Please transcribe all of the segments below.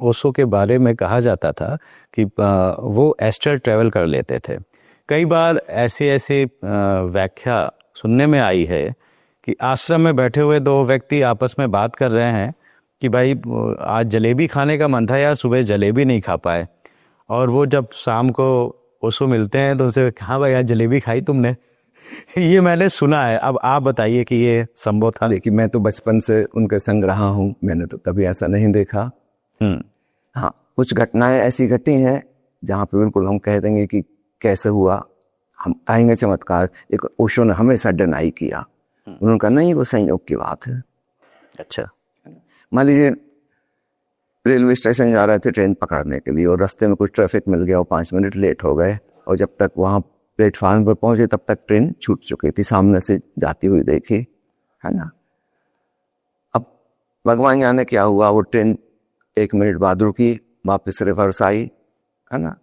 ओशो के बारे में कहा जाता था कि वो एस्ट्रल ट्रैवल कर लेते थे। कई बार ऐसी ऐसी व्याख्या सुनने में आई है कि आश्रम में बैठे हुए दो व्यक्ति आपस में बात कर रहे हैं कि भाई आज जलेबी खाने का मन था यार, सुबह जलेबी नहीं खा पाए, और वो जब शाम को ओशो मिलते हैं तो उनसे, हाँ भाई आज जलेबी खाई तुमने? ये मैंने सुना है, अब आप बताइए कि ये संभव था? देखिए, मैं तो बचपन से उनके संग रहा हूँ, मैंने तो कभी ऐसा नहीं देखा। हाँ, कुछ घटनाएं ऐसी घटी हैं जहाँ पे बिल्कुल हम कह देंगे कि कैसे हुआ, हम कहेंगे चमत्कार। एक ओशो ने हमेशा डिनाई किया, उन्होंने कहा नहीं वो संयोग की बात है। अच्छा, मान लीजिए रेलवे स्टेशन जा रहे थे ट्रेन पकड़ने के लिए और रास्ते में कुछ ट्रैफिक मिल गया और 5 मिनट लेट हो गए, और जब तक वहाँ प्लेटफार्म पर पहुंचे तब तक ट्रेन छूट चुकी थी, सामने से जाती हुई देखी, है ना। अब भगवान जाने क्या हुआ, वो ट्रेन 1 मिनट बाद रुकी, वापस रिवर्स आई, है ना।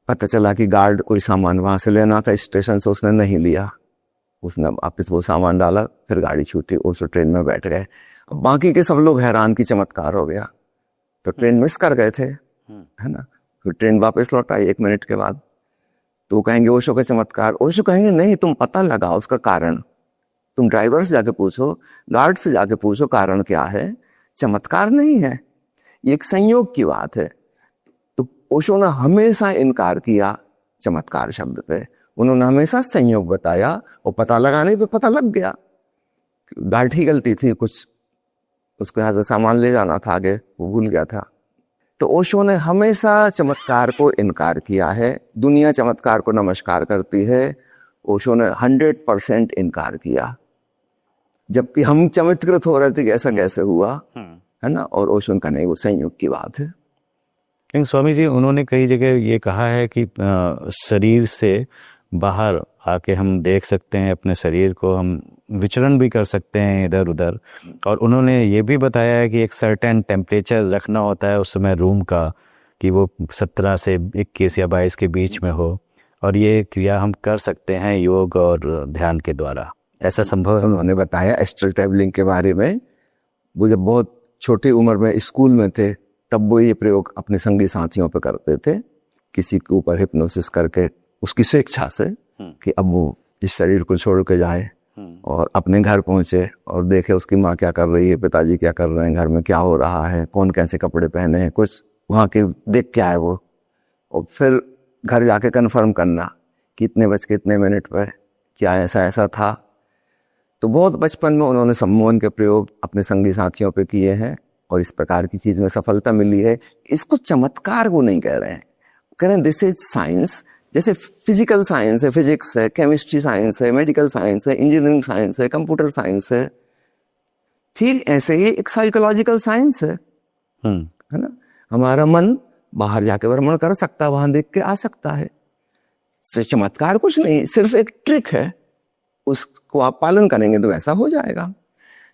पता चला कि गार्ड कोई सामान वहां से लेना था स्टेशन से, उसने नहीं लिया, उसने वापस वो सामान डाला, फिर गाड़ी छूटी, उस ट्रेन में बैठ गए। अब बाकी के सब लोग हैरान कि चमत्कार हो गया, तो ट्रेन मिस कर गए थे, है ना। फिर ट्रेन वापस लौट आई 1 मिनट के बाद, तो कहेंगे ओशो का चमत्कार। ओशो कहेंगे नहीं, तुम पता लगाओ उसका कारण, तुम ड्राइवर से जाके पूछो, गार्ड से जाके पूछो कारण क्या है, चमत्कार नहीं है, ये एक संयोग की बात है। तो ओशो ने हमेशा इनकार किया चमत्कार शब्द पे, उन्होंने हमेशा संयोग बताया, और पता लगाने पे पता लग गया। गार्ड ही गलती थी, कुछ उसको यहाँ से सामान ले जाना था आगे, वो भूल गया था। तो ओशो ने हमेशा चमत्कार को इनकार किया है। दुनिया चमत्कार को नमस्कार करती है, ओशो ने 100% इनकार किया, जबकि हम चमत्कृत हो रहे थे कि ऐसा कैसे हुआ, है ना। और ओशो का नहीं, वो संयोग की बात है। लेकिन स्वामी जी, उन्होंने कई जगह ये कहा है कि शरीर से बाहर आके हम देख सकते हैं अपने शरीर को, हम विचरण भी कर सकते हैं इधर उधर, और उन्होंने ये भी बताया है कि एक सर्टेन टेम्परेचर रखना होता है उस समय रूम का, कि वो 17 से 21 या 22 के बीच में हो, और ये क्रिया हम कर सकते हैं योग और ध्यान के द्वारा। ऐसा संभव है? उन्होंने बताया एस्ट्रल ट्रैवलिंग के बारे में। वो जब बहुत छोटी उम्र में स्कूल में थे तब वो ये प्रयोग अपने संगी साथियों पे करते थे, किसी के ऊपर हिप्नोसिस करके उसकी स्वेच्छा से कि अब वो इस शरीर को छोड़ के जाए और अपने घर पहुंचे और देखे उसकी माँ क्या कर रही है, पिताजी क्या कर रहे हैं, घर में क्या हो रहा है, कौन कैसे कपड़े पहने हैं, कुछ वहाँ के देख के आए वो, और फिर घर जाके कन्फर्म करना कि इतने बज के इतने मिनट पर क्या ऐसा ऐसा था। तो बहुत बचपन में उन्होंने सम्मोहन के प्रयोग अपने संगी साथियों पे किए हैं और इस प्रकार की चीज में सफलता मिली है। इसको चमत्कार को नहीं कह रहे हैं, कह रहे हैं दिस इज साइंस। जैसे फिजिकल साइंस है, फिजिक्स है, केमिस्ट्री साइंस है, मेडिकल साइंस है, इंजीनियरिंग साइंस है, कंप्यूटर साइंस है, ठीक ऐसे ही एक साइकोलॉजिकल साइंस है ना। हमारा मन बाहर जाके भ्रमण कर सकता है, वहां देख के आ सकता है। चमत्कार कुछ नहीं, सिर्फ एक ट्रिक है, उसको आप पालन करेंगे तो ऐसा हो जाएगा।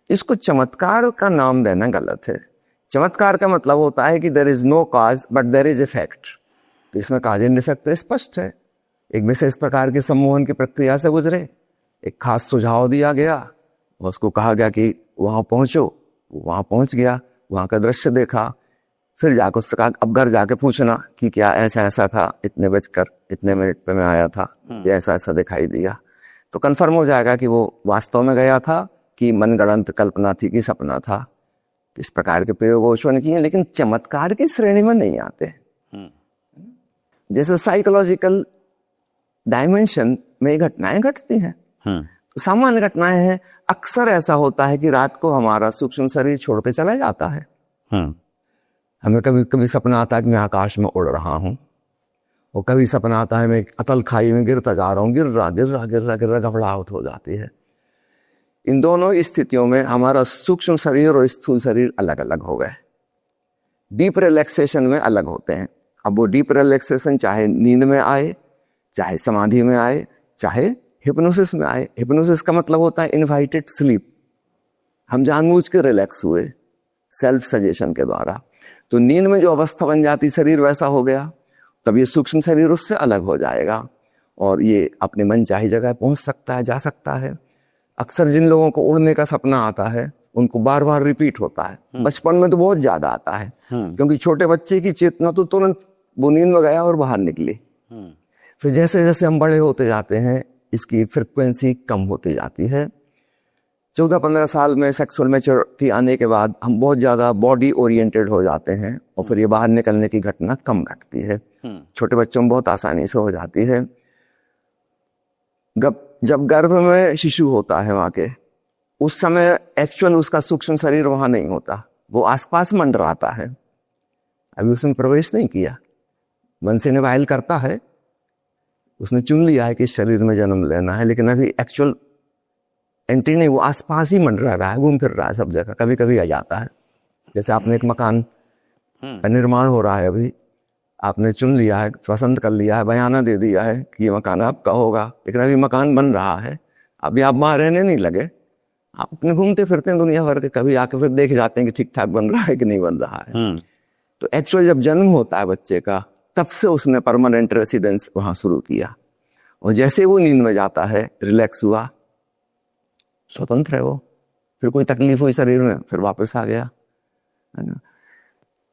इसको चमत्कार का नाम देना गलत है। चमत्कार का मतलब होता है कि there is no cause but there is effect. तो इसमें कॉज एंड इफेक्ट तो स्पष्ट है। एक विशेष प्रकार के सम्मोहन की प्रक्रिया से गुजरे, एक खास सुझाव दिया गया, उसको कहा गया कि वहां पहुंचो, वहां पहुंच गया, वहां का दृश्य देखा, फिर जाकर उससे कहा अब घर जाके पूछना कि क्या ऐसा ऐसा था, इतने बजकर इतने मिनट पे मैं आया था, ये ऐसा ऐसा दिखाई दिया, तो कंफर्म हो जाएगा कि वो वास्तव में गया था कि मनगढ़ंत कल्पना थी कि सपना था। तो इस प्रकार के प्रयोग ओशो ने किए, लेकिन चमत्कार की श्रेणी में नहीं आते। जैसे साइकोलॉजिकल डायमेंशन में घटनाएं घटती हैं, तो सामान्य घटनाएं हैं। अक्सर ऐसा होता है कि रात को हमारा सूक्ष्म शरीर छोड़ के चला जाता है। हमें कभी कभी सपना आता है कि मैं आकाश में उड़ रहा हूं, और कभी सपना आता है मैं अतल खाई में गिरता जा रहा हूं, गिर रहा घबराहट हो जाती है। इन दोनों स्थितियों में हमारा सूक्ष्म शरीर और स्थूल शरीर अलग अलग हो गए। डीप रिलैक्सेशन में अलग होते हैं। अब वो डीप रिलैक्सेशन चाहे नींद में आए, चाहे समाधि में आए, चाहे हिप्नोसिस में आए। हिप्नोसिस का मतलब होता है इनवाइटेड स्लीप, हम जानबूझ के रिलैक्स हुए सेल्फ सजेशन के द्वारा। तो नींद में जो अवस्था बन जाती शरीर वैसा हो गया, तब ये सूक्ष्म शरीर उससे अलग हो जाएगा और ये अपने मन चाही जगह पहुंच सकता है, जा सकता है। अक्सर जिन लोगों को उड़ने का सपना आता है उनको बार बार रिपीट होता है। बचपन में तो बहुत ज्यादा आता है, क्योंकि छोटे बच्चे की चेतना तो तुरंत वो नींद में गया और बाहर निकली। फिर जैसे जैसे हम बड़े होते जाते हैं इसकी फ्रिक्वेंसी कम होती जाती है। 14-15 साल में सेक्सुअल मैच्योरिटी आने के बाद हम बहुत ज्यादा बॉडी ओरिएंटेड हो जाते हैं और फिर ये बाहर निकलने की घटना कम घटती है। छोटे बच्चों में बहुत आसानी से हो जाती है। जब गर्भ में शिशु होता है वहां के, उस समय एक्चुअल उसका सूक्ष्म शरीर वहां नहीं होता, वो आसपास मंडराता है, अभी उसने प्रवेश नहीं किया। मन से निवाइल करता है, उसने चुन लिया है कि इस शरीर में जन्म लेना है, लेकिन अभी एक्चुअल एंट्री नहीं, वो आसपास ही मंडरा रहा है, घूम फिर रहा है सब जगह, कभी कभी आ जाता है। जैसे आपने एक मकान का निर्माण हो रहा है, अभी आपने चुन लिया है, पसंद कर लिया है, बयाना दे दिया है कि ये मकान आपका होगा, लेकिन अभी मकान बन रहा है, अभी आप वहां रहने नहीं लगे, आप अपने घूमते फिरते हैं दुनिया भर के, कभी आके फिर देख जाते हैं कि ठीक ठाक बन रहा है कि नहीं बन रहा है। तो एक्चुअली जब जन्म होता है बच्चे का, तब से उसने परमानेंट रेसिडेंस वहां शुरू किया, और जैसे वो नींद में जाता है, रिलैक्स हुआ, स्वतंत्र है वो, फिर कोई तकलीफ हुई शरीर में, फिर वापस आ गया, है ना।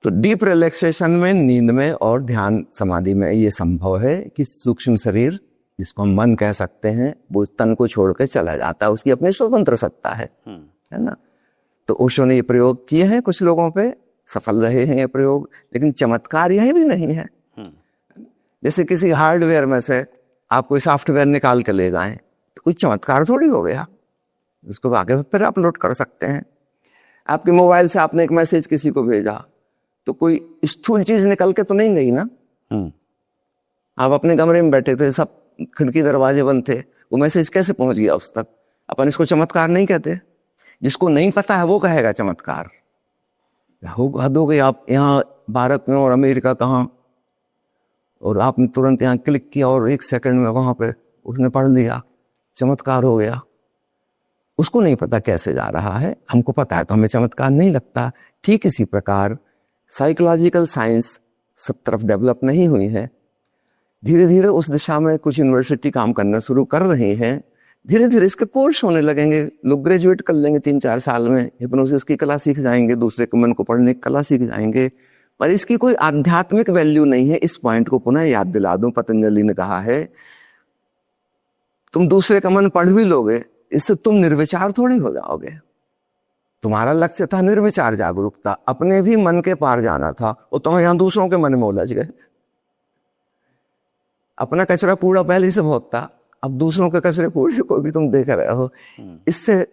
तो डीप रिलैक्सेशन में, नींद में और ध्यान समाधि में ये संभव है कि सूक्ष्म शरीर, जिसको हम मन कह सकते हैं, वो तन को छोड़ के चला जाता है, उसकी अपनी स्वतंत्र सत्ता है ना। तो ओशो ने ये प्रयोग किए हैं, कुछ लोगों पे सफल रहे हैं ये प्रयोग, लेकिन चमत्कार यही भी नहीं है। जैसे किसी हार्डवेयर में से आप कोई सॉफ्टवेयर निकाल के ले जाएं, तो कोई चमत्कार थोड़ी हो गया, उसको आगे फिर अपलोड कर सकते हैं। आपके मोबाइल से आपने एक मैसेज किसी को भेजा, तो कोई स्थूल चीज निकल के तो नहीं गई ना। आप अपने कमरे में बैठे थे, सब खिड़की दरवाजे बंद थे, वो मैसेज कैसे पहुंच गया उस तक? अपन इसको चमत्कार नहीं कहते, जिसको नहीं पता है वो कहेगा चमत्कार। हद हो गई, आप यहाँ भारत में और अमेरिका कहाँ, और आपने तुरंत यहाँ क्लिक किया और 1 सेकंड में वहां पे उसने पढ़ लिया, चमत्कार हो गया। उसको नहीं पता कैसे जा रहा है, हमको पता है तो हमें चमत्कार नहीं लगता। ठीक इसी प्रकार साइकोलॉजिकल साइंस सब तरफ डेवलप नहीं हुई है, धीरे धीरे उस दिशा में कुछ यूनिवर्सिटी काम करना शुरू कर रही हैं, धीरे धीरे इसके कोर्स होने लगेंगे, लोग ग्रेजुएट कर लेंगे 3-4 साल में, हिप्नोसिस की कला सीख जाएंगे, दूसरे के मन को पढ़ने की कला सीख जाएंगे, पर इसकी कोई आध्यात्मिक वैल्यू नहीं है। इस पॉइंट को पुनः याद दिला दूं, पतंजलि ने कहा है, तुम दूसरे का मन पढ़ भी लोगे, इससे तुम निर्विचार थोड़ी हो जाओगे। तुम्हारा लक्ष्य था निर्विचार जागरूकता, अपने भी मन के पार जाना था, और तुम यहां दूसरों के मन में उलझ गए। अपना कचरा कूड़ा पहले से बहुत था, अब दूसरों के कचरे कूड़े को भी तुम देख रहे हो। इससे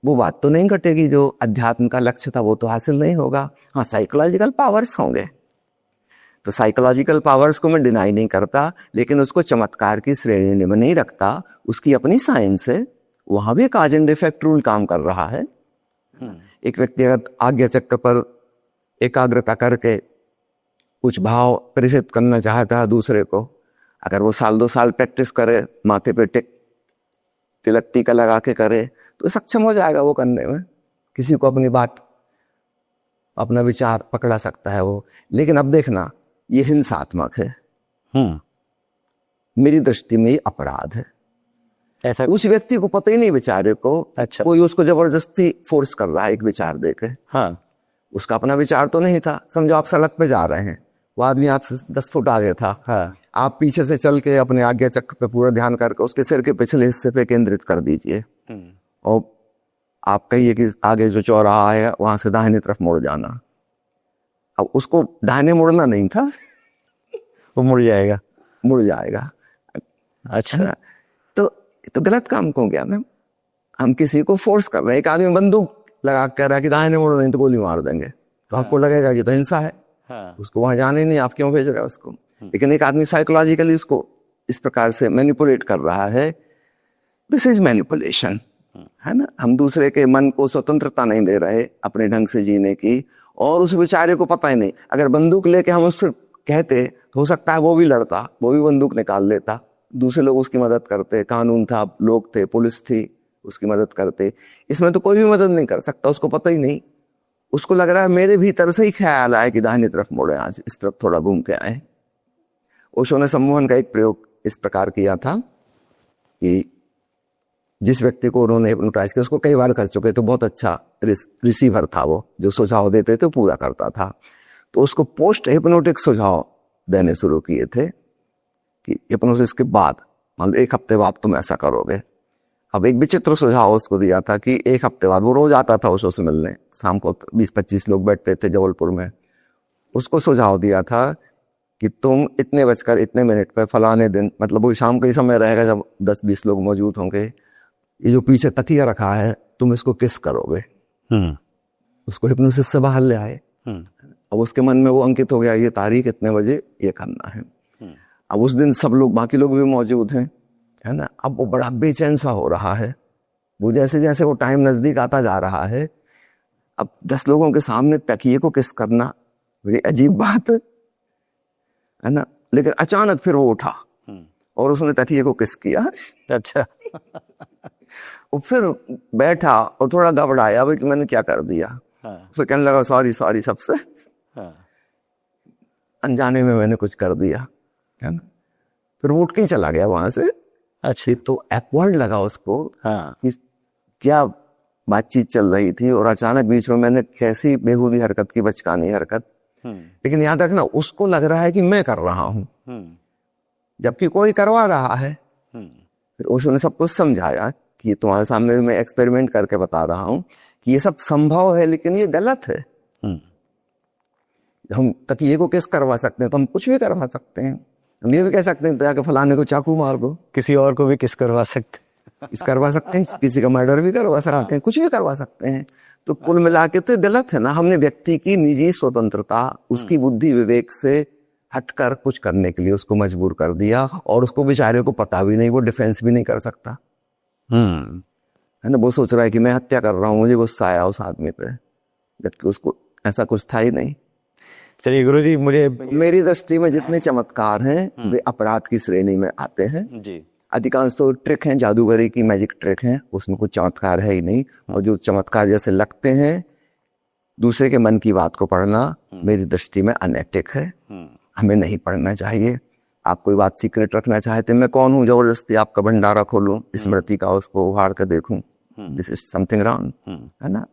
वो बात तो नहीं घटेगी, जो अध्यात्म का लक्ष्य था वो तो हासिल नहीं होगा। हाँ, साइकोलॉजिकल पावर्स होंगे, तो साइकोलॉजिकल पावर्स को मैं डिनाई नहीं करता, लेकिन उसको चमत्कार की श्रेणी में नहीं रखता। उसकी अपनी साइंस है, वहां भी काज एंड इफेक्ट रूल काम कर रहा है। एक व्यक्ति अगर आज्ञा चक्र पर एकाग्रता करके कुछ भाव प्रेषित करना चाहता है दूसरे को, अगर वो 1-2 साल प्रैक्टिस करे, माथे पे तिलक टीका लगा के करे, तो सक्षम हो जाएगा वो करने में। किसी को अपनी बात, अपना विचार पकड़ा सकता है वो। लेकिन अब देखना, ये हिंसात्मक है, मेरी दृष्टि में ये अपराध है। ऐसा उस व्यक्ति को पता ही नहीं बेचारे को, अच्छा, कोई उसको जबरदस्ती फोर्स कर रहा है एक विचार देके। हाँ, उसका अपना विचार तो नहीं था। समझो आप सड़क पे जा रहे हैं, वो आदमी आपसे 10 फुट आगे था, हाँ, आप पीछे से चल के अपने आज्ञा चक्र पे पूरा ध्यान करके उसके सिर के पिछले हिस्से पे केंद्रित कर दीजिए, और आप कहिए कि आगे जो चौराहा है वहां से दाहिने तरफ मुड़ जाना। अब उसको दाहिने मुड़ना नहीं था, वो मुड़ जाएगा, मुड़ जाएगा। अच्छा, तो गलत काम क्यों किया ना? हम किसी को फोर्स कर रहे हैं। एक आदमी बंदूक लगा कह रहा है कि दाहिने मुड़ो नहीं तो गोली मार देंगे, तो आपको लगेगा कि तो हिंसा है, उसको वहां जाने नहीं, आप क्यों भेज रहे हो उसको? लेकिन एक आदमी साइकोलॉजिकली उसको इस प्रकार से मैनिपुलेट कर रहा है, दिस इज मैनिपुलेशन, है ना। हम दूसरे के मन को स्वतंत्रता नहीं दे रहे अपने ढंग से जीने की, और उस बेचारे को पता ही नहीं। अगर बंदूक लेके हम उससे कहते तो हो सकता है वो भी लड़ता, वो भी बंदूक निकाल लेता, दूसरे लोग उसकी मदद करते, कानून था, लोग थे, पुलिस थी, उसकी मदद करते। इसमें तो कोई भी मदद नहीं कर सकता, उसको पता ही नहीं। उसको लग रहा है मेरे भीतर से ही ख्याल आए कि दाहिनी तरफ मुड़े, आज इस तरफ थोड़ा घूम के आए। ओशो ने सम्मोहन का एक प्रयोग इस प्रकार किया था कि जिस व्यक्ति को उन्होंने हिप्नोटाइज किया उसको कई बार कर चुके, तो बहुत अच्छा रिसीवर था वो, जो सुझाव देते थे पूरा करता था। तो उसको पोस्ट हिप्नोटिक सुझाव देने शुरू किए थे कि हिप्नोसिस के बाद मान लो 1 हफ्ते बाद तुम ऐसा करोगे। अब एक विचित्र सुझाव उसको दिया था कि 1 हफ्ते बाद, वो रोज आता था ओशो से मिलने, शाम को 20-25 लोग बैठते थे जबलपुर में। उसको सुझाव दिया था कि तुम इतने बजकर इतने मिनट पर फलाने दिन, मतलब वो शाम का ही समय रहेगा जब 10-20 लोग मौजूद होंगे, ये जो पीछे तकिया रखा है तुम इसको किस करोगे। उसको हिप्नोसिस से बाहर ले आए। अब उसके मन में वो अंकित हो गया, ये तारीख इतने बजे ये करना है। अब उस दिन सब लोग, बाकी लोग भी मौजूद हैं, है ना। अब वो बड़ा बेचैन सा हो रहा है। वो जैसे जैसे वो टाइम नजदीक आता जा रहा है, अब 10 लोगों के सामने तकिए को किस करना बड़ी अजीब बात है ना। लेकिन अचानक फिर वो उठा और उसने तकिए को किस किया। अच्छा। वो फिर बैठा और थोड़ा घबराया, भाई मैंने क्या कर दिया। फिर कहने लगा सॉरी सॉरी सबसे, अनजाने में मैंने कुछ कर दिया, है ना। फिर वो उठ के ही चला गया वहां से। अच्छा। तो एक्वर्ड लगा उसको कि क्या बातचीत चल रही थी और अचानक बीच में मैंने कैसी बेहूदी हरकत की, बचकानी हरकत। लेकिन याद रखना, उसको लग रहा है कि मैं कर रहा हूं, जबकि कोई करवा रहा है। फिर ओशो ने सब कुछ समझाया कि तुम्हारे सामने मैं एक्सपेरिमेंट करके बता रहा हूं कि ये सब संभव है, लेकिन ये गलत है। हम तकिए को किस करवा सकते हैं, तो हम कुछ भी करवा सकते हैं। हम ये भी कह सकते हैं तो जाके फलाने को चाकू मार दो, किसी और को भी किस करवा सकते, किस करवा सकते हैं, किसी का मर्डर भी करवा सकते हैं, कुछ भी करवा सकते हैं। तो कुल मिला के तो गलत है ना। हमने व्यक्ति की निजी स्वतंत्रता, उसकी बुद्धि विवेक से हटकर कुछ करने के लिए उसको मजबूर कर दिया, और उसको बेचारे को पता भी नहीं, वो डिफेंस भी नहीं कर सकता, है ना। वो सोच रहा है कि मैं हत्या कर रहा हूँ, मुझे गुस्सा आया उस आदमी पे, जबकि उसको ऐसा कुछ था ही नहीं। चलिए गुरुजी, मुझे मेरी दृष्टि में जितने चमत्कार हैं वे अपराध की श्रेणी में आते हैं जी। अधिकांश तो ट्रिक हैं, जादूगरी की मैजिक ट्रिक हैं, उसमें कुछ चमत्कार है ही नहीं। और जो चमत्कार जैसे लगते हैं, दूसरे के मन की बात को पढ़ना मेरी दृष्टि में अनैतिक है, हमें नहीं पढ़ना चाहिए। आप कोई बात सीक्रेट रखना चाहते, मैं कौन हूँ जबरदस्ती आपका भंडारा खोलूं, स्मृति का उसको उहाड़ कर देखूं, दिस इज समथिंग रॉन्ग, है ना।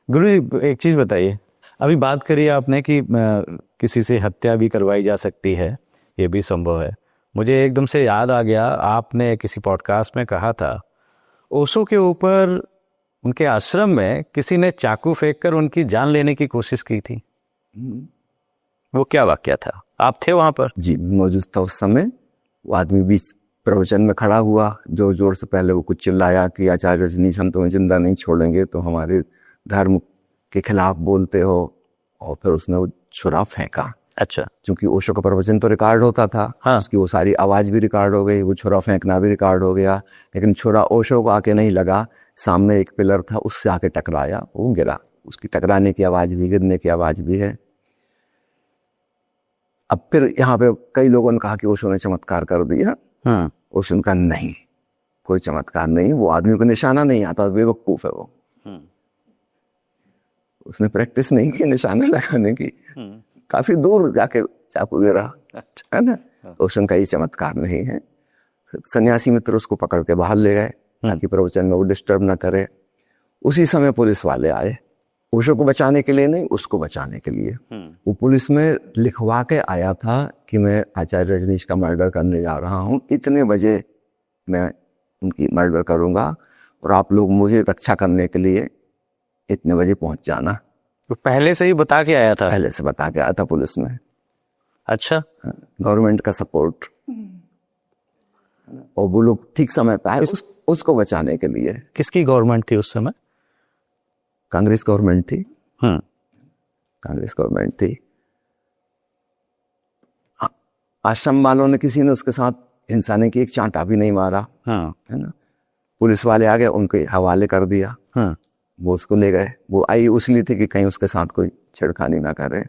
गुरुजी एक चीज बताइए, अभी बात करी आपने कि किसी से हत्या भी करवाई जा सकती है, ये भी संभव है। मुझे एकदम से याद आ गया, आपने किसी पॉडकास्ट में कहा था ओशो के ऊपर उनके आश्रम में किसी ने चाकू फेंककर उनकी जान लेने की कोशिश की थी। वो क्या वाकया था? आप थे वहां पर? जी, मौजूद था उस समय। वो आदमी बीच प्रवचन में खड़ा हुआ, जो जोर से पहले वो कुछ चिल्लाया कि आचार्य रजनीश हम तुम्हें जिंदा नहीं छोड़ेंगे, तो हमारे धर्म के खिलाफ बोलते हो। और फिर उसने वो छुरा फेंका। अच्छा। क्योंकि ओशो का प्रवचन तो रिकॉर्ड होता था, हाँ। उसकी वो सारी आवाज भी रिकॉर्ड हो गई, वो छुरा फेंकना भी रिकॉर्ड हो गया। लेकिन छुरा ओशो को आके नहीं लगा, सामने एक पिलर था उससे आके टकराया, वो गिरा। उसकी टकराने की आवाज भी, गिरने की आवाज भी है। अब फिर यहाँ पे कई लोगों ने कहा कि ओशो ने चमत्कार कर दिया। हाँ। ओशो ने कहा नहीं, कोई चमत्कार नहीं, वो आदमी को निशाना नहीं आता, बेवकूफ है वो। उसने प्रैक्टिस नहीं की निशाना लगाने की, काफी दूर जाके चाकू गिरा, है ना। ओशो का ये चमत्कार नहीं है। सन्यासी मित्र उसको पकड़ के बाहर ले गए ताकि प्रवचन में वो डिस्टर्ब ना करे। उसी समय पुलिस वाले आए, ओशो को बचाने के लिए नहीं, उसको बचाने के लिए। वो पुलिस में लिखवा के आया था कि मैं आचार्य रजनीश का मर्डर करने जा रहा हूँ, इतने बजे मैं उनकी मर्डर करूंगा और आप लोग मुझे रक्षा करने के लिए इतने बजे पहुंच जाना। तो पहले से ही बता के आया था? पहले से बता के आया था पुलिस में। अच्छा। गवर्नमेंट का सपोर्ट, और वो लोग ठीक समय पे आए उसको बचाने के लिए। किसकी गवर्नमेंट थी उस समय? कांग्रेस गवर्नमेंट थी। कांग्रेस गवर्नमेंट थी। आश्रम वालों ने, किसी ने उसके साथ हिंसा नहीं की, एक चांटा भी नहीं मारा, है ना। पुलिस वाले आ गए, उनके हवाले कर दिया। वो उसको ले गए। वो आई उसलिए थी कि कहीं उसके साथ कोई छेड़खानी ना करे।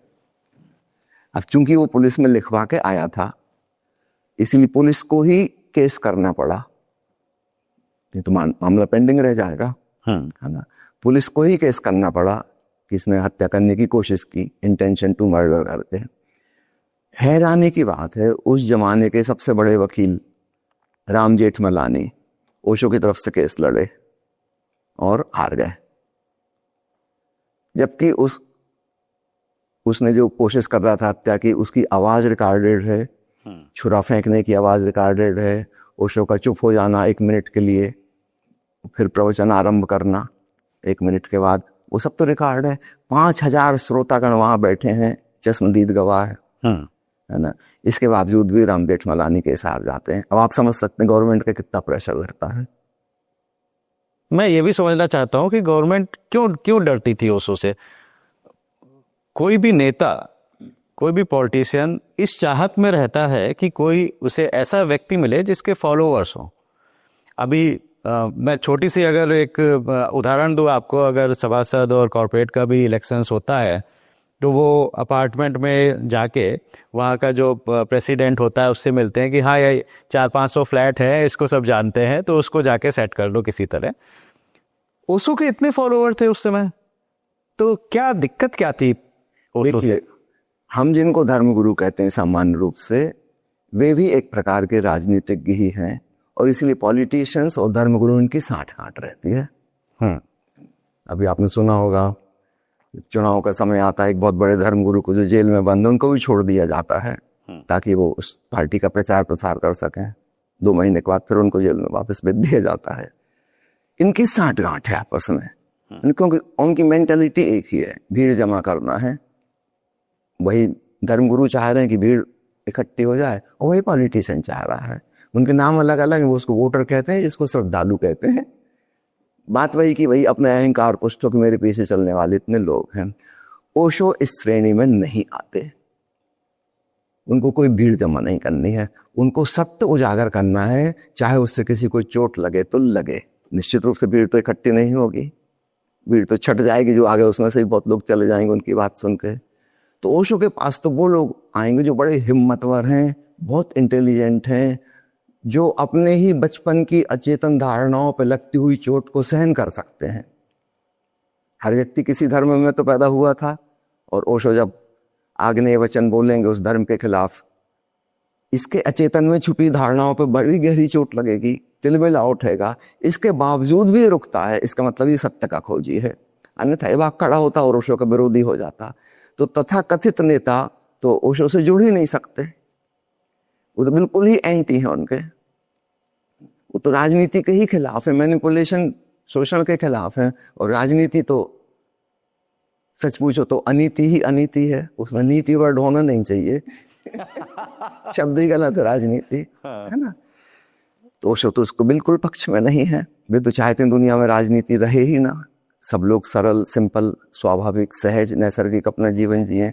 अब चूंकि वो पुलिस में लिखवा के आया था, इसलिए पुलिस को ही केस करना पड़ा, नहीं तो मामला पेंडिंग रह जाएगा, है ना। पुलिस को ही केस करना पड़ा कि इसने हत्या करने की कोशिश की, इंटेंशन टू मर्डर करके। हैरानी की बात है, उस जमाने के सबसे बड़े वकील राम जेठमलानी, ओशो की तरफ से केस लड़े और हार गए। जबकि उसने जो कोशिश कर रहा था हत्या की, उसकी आवाज रिकॉर्डेड है, छुरा फेंकने की आवाज रिकॉर्डेड है, ओशो का चुप हो जाना 1 मिनट के लिए, फिर प्रवचन आरंभ करना 1 मिनट के बाद, वो सब तो रिकॉर्ड है। 5000 श्रोतागण वहां बैठे हैं, चश्मदीद गवाह है ना। इसके बावजूद भी राम जेठमलानी के साथ जाते हैं। अब आप समझ सकते हैं गवर्नमेंट का कितना प्रेशर रहता है। मैं ये भी समझना चाहता हूँ कि गवर्नमेंट क्यों डरती थी ओशो से। कोई भी नेता, कोई भी पॉलिटिशियन इस चाहत में रहता है कि कोई उसे ऐसा व्यक्ति मिले जिसके फॉलोअर्स हो। अभी मैं छोटी सी अगर एक उदाहरण दूं आपको, अगर सभासद और कॉर्पोरेट का भी इलेक्शंस होता है तो वो अपार्टमेंट में जाके वहाँ का जो प्रेसिडेंट होता है उससे मिलते हैं कि हाँ ये 400-500 फ्लैट है, इसको सब जानते हैं, तो उसको जाके सेट कर लो किसी तरह। ओशो के इतने फॉलोअर थे उस समय, तो क्या दिक्कत क्या थी ओशो से? देखिए, हम जिनको धर्मगुरु कहते हैं सामान्य रूप से, वे भी एक प्रकार के राजनीतिज्ञ ही हैं, और इसलिए पॉलिटिशियंस और धर्मगुरु इनकी साठ-गांठ रहती है। अभी आपने सुना होगा चुनाव का समय आता है, एक बहुत बड़े धर्मगुरु को जो जेल में बंद है उनको भी छोड़ दिया जाता है ताकि वो उस पार्टी का प्रचार प्रसार कर सकें। 2 महीने के बाद फिर उनको जेल में वापस भेज दिया जाता है। इनकी साठ-गांठ है आपस में, क्योंकि उनकी मेंटेलिटी एक ही है, भीड़ जमा करना है। वही धर्मगुरु चाह रहे हैं कि भीड़ इकट्ठी हो जाए, और वही पॉलिटिशियन चाह रहा है। उनके नाम अलग अलग हैं, वो उसको वोटर कहते हैं, जिसको श्रद्धालु कहते हैं। बात वही कि वही अपने अहंकार पुष्टों के मेरे पीछे चलने वाले इतने लोग हैं। ओशो इस श्रेणी में नहीं आते। उनको कोई भीड़ जमा नहीं करनी है, उनको सत्य उजागर करना है, चाहे उससे किसी को चोट लगे तो लगे। निश्चित रूप से भीड़ तो इकट्ठी नहीं होगी, भीड़ तो छट जाएगी, जो आगे उसमें से ही बहुत लोग चले जाएंगे उनकी बात सुन के। तो ओशो के पास तो वो लोग आएंगे जो बड़े हिम्मतवर हैं, बहुत इंटेलिजेंट हैं, जो अपने ही बचपन की अचेतन धारणाओं पर लगती हुई चोट को सहन कर सकते हैं। हर व्यक्ति किसी धर्म में तो पैदा हुआ था, और ओशो जब आग्नेय वचन बोलेंगे उस धर्म के खिलाफ, इसके अचेतन में छुपी धारणाओं पर बड़ी गहरी चोट लगेगी, तिलमिला उठेगा। इसके बावजूद भी रुकता है, इसका मतलब ये सत्य का खोजी है। अन्यथा ये बात खड़ा होता और ओशो का विरोधी हो जाता। तो तथा कथित नेता तो ओशो से जुड़ ही नहीं सकते, वो तो बिल्कुल ही एंटी है उनके। वो तो राजनीति के ही खिलाफ है, मैनिपुलेशन, शोषण के खिलाफ है। और राजनीति तो सच पूछो तो अनीति ही अनीति है, उसमें नीति वर्ड होना नहीं चाहिए। शब्द ही गलत है, राजनीति है ना। तो ओशो तो उसको बिल्कुल पक्ष में नहीं है। वे तो चाहते हैं दुनिया में राजनीति रहे ही ना, सब लोग सरल, सिंपल, स्वाभाविक, सहज, नैसर्गिक अपना जीवन जिए।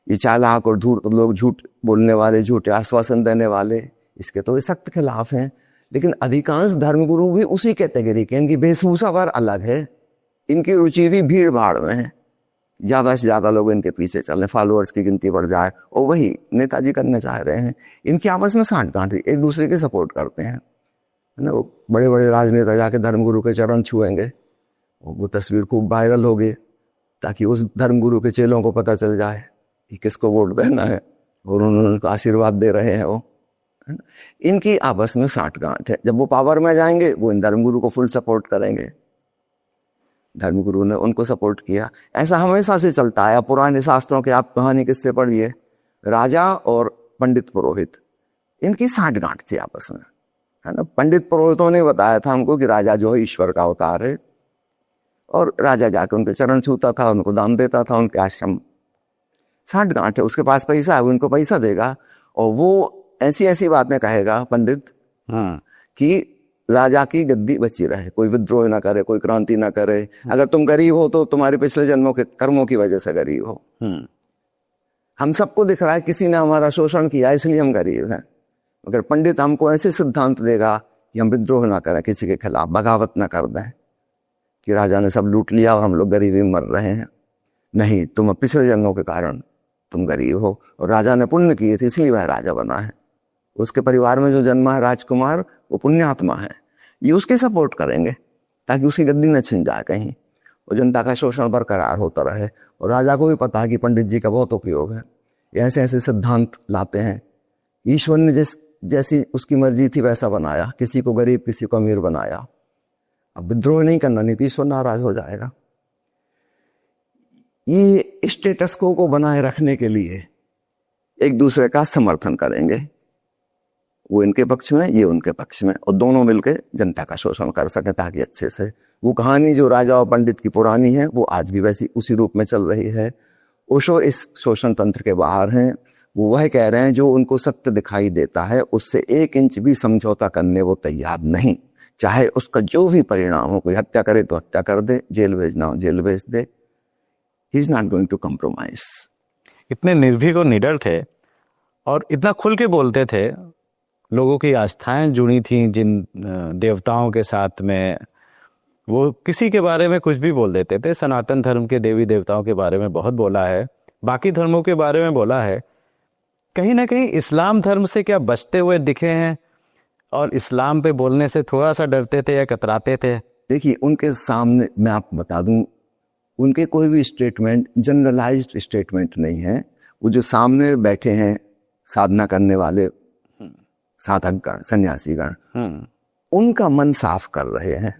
ये चालाक और धूर्त लोग, झूठ बोलने वाले, झूठे आश्वासन देने वाले, इसके तो वे सख्त खिलाफ हैं। लेकिन अधिकांश धर्मगुरु भी उसी कैटेगरी के, इनकी वेशभूषा पर अलग है, इनकी रुचि भी भीड़ भाड़ में है। ज्यादा से ज्यादा लोग इनके पीछे चल रहे, फॉलोअर्स की गिनती बढ़ जाए, और वही नेताजी करना चाह रहे हैं। इनकी आपस में साठ-गांठ, एक दूसरे के सपोर्ट करते हैं, है ना। वो बड़े बड़े राजनेता जाके धर्मगुरु के चरण छुएंगे, वो तस्वीर खूब वायरल होगी, ताकि उस धर्मगुरु के चेलों को पता चल जाए कि किसको वोट देना है, और उन्होंने आशीर्वाद दे रहे हैं वो। इनकी आपस में साठ-गांठ है। जब वो पावर में जाएंगे, वो इन धर्मगुरु को फुल सपोर्ट करेंगे। धर्मगुरु ने उनको सपोर्ट किया। ऐसा हमेशा से चलता है। पुराने शास्त्रों के आप कहानी किससे पढ़िए, राजा और पंडित पुरोहित, इनकी साठ-गांठ थी आपस में, है ना। पंडित पुरोहितों ने बताया था हमको कि राजा जो है ईश्वर का अवतार है, और राजा जाकर उनके चरण छूता था, उनको दान देता था, उनके आश्रम। साठ-गांठ है, उसके पास पैसा है, वो उनको पैसा देगा, और वो ऐसी ऐसी बातें कहेगा पंडित कि राजा की गद्दी बची रहे, कोई विद्रोह ना करे, कोई क्रांति ना करे। अगर तुम गरीब हो तो तुम्हारे पिछले जन्मों के कर्मों की वजह से गरीब हो। हम सबको दिख रहा है किसी ने हमारा शोषण किया, इसलिए हम गरीब हैं। अगर पंडित हमको ऐसे सिद्धांत देगा कि हम विद्रोह ना करें, किसी के खिलाफ बगावत ना कर दें, कि राजा ने सब लूट लिया और हम लोग गरीबी मर रहे हैं, नहीं, तुम पिछले जन्मों के कारण तुम गरीब हो, और राजा ने पुण्य किए थे इसलिए वह राजा बना है। उसके परिवार में जो जन्मा है राजकुमार, वो पुण्यात्मा है। ये उसके सपोर्ट करेंगे ताकि उसकी गद्दी न छिन जाए कहीं, और जनता का शोषण बरकरार होता रहे। और राजा को भी पता है कि पंडित जी का बहुत उपयोग है। ये ऐसे ऐसे सिद्धांत लाते हैं। ईश्वर ने जिस जैसी उसकी मर्जी थी वैसा बनाया, किसी को गरीब किसी को अमीर बनाया। अब विद्रोह नहीं करना, नीतीश को नाराज हो जाएगा। ये स्टेटस को बनाए रखने के लिए एक दूसरे का समर्थन करेंगे, वो इनके पक्ष में ये उनके पक्ष में, और दोनों मिलकर जनता का शोषण कर सके ताकि अच्छे से। वो कहानी जो राजा और पंडित की पुरानी है वो आज भी वैसी उसी रूप में चल रही है। ओशो इस शोषण तंत्र के बाहर हैं। वो वह कह रहे हैं जो उनको सत्य दिखाई देता है उससे 1 इंच भी समझौता करने वो तैयार नहीं, चाहे उसका जो भी परिणाम हो। कोई हत्या करे तो हत्या कर दे, जेल भेजना हो जेल भेज दे, he is not going to compromise. इतने निर्भीक और निडर थे और इतना खुल के बोलते थे। लोगों की आस्थाएं जुड़ी थी जिन देवताओं के साथ में, वो किसी के बारे में कुछ भी बोल देते थे। सनातन धर्म के देवी देवताओं के बारे में बहुत बोला है, बाकी धर्मों के बारे में बोला है। कहीं ना कहीं इस्लाम धर्म से क्या बचते हुए दिखे हैं और इस्लाम पे बोलने से थोड़ा सा डरते थे या कतराते थे? देखिए, उनके सामने मैं आपको बता दूं, उनके कोई भी स्टेटमेंट जनरलाइज्ड स्टेटमेंट नहीं है। वो जो सामने बैठे हैं साधना करने वाले साधकगण, सन्यासीगण, उनका मन साफ कर रहे हैं।